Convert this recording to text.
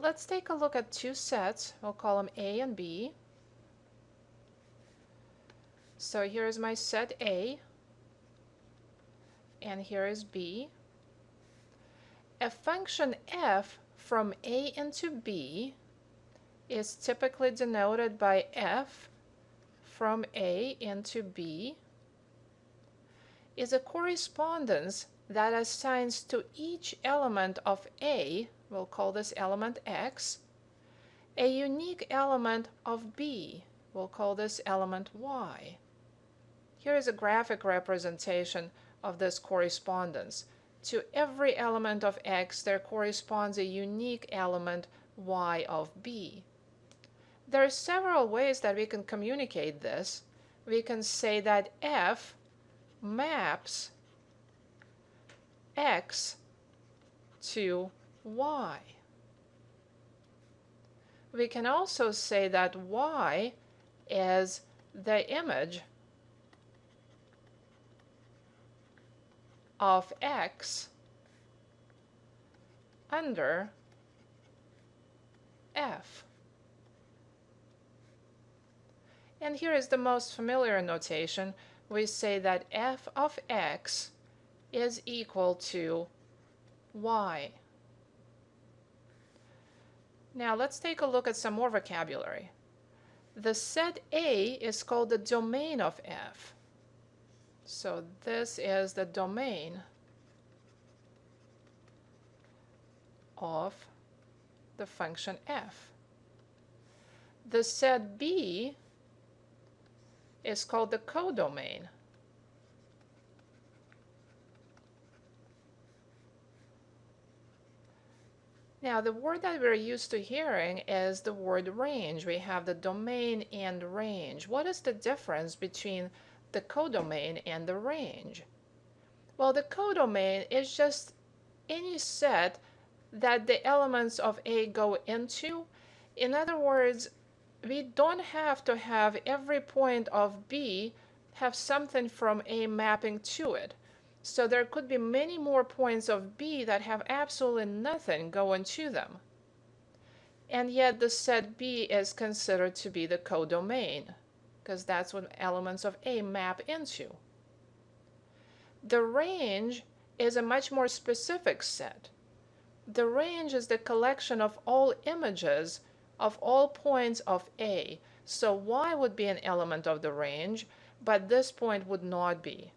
let's take a look at two sets. We'll call them A and B. So here is my set A, and here is B. A function f from A into B is typically denoted by f from A into B is a correspondence that assigns to each element of A, we'll call this element X, a unique element of B, we'll call this element Y. Here is a graphic representation of this correspondence. To every element of X, there corresponds a unique element Y of B. There are several ways that we can communicate this. We can say that F maps X to Y. We can also say that Y is the image of X under F. And here is the most familiar notation. We say that f of X is equal to Y. Now let's take a look at some more vocabulary. The set A is called the domain of F. So this is the domain of the function f. The set B is called the codomain. Now the word that we're used to hearing is the word range. We have the domain and range. What is the difference between the codomain and the range? Well, the codomain is just any set that the elements of A go into. In other words, we don't have to have every point of B have something from A mapping to it. So there could be many more points of B that have absolutely nothing going to them. And yet the set B is considered to be the codomain, because that's what elements of A map into. The range is a much more specific set. The range is the collection of all images of all points of A. So Y would be an element of the range, but this point would not be.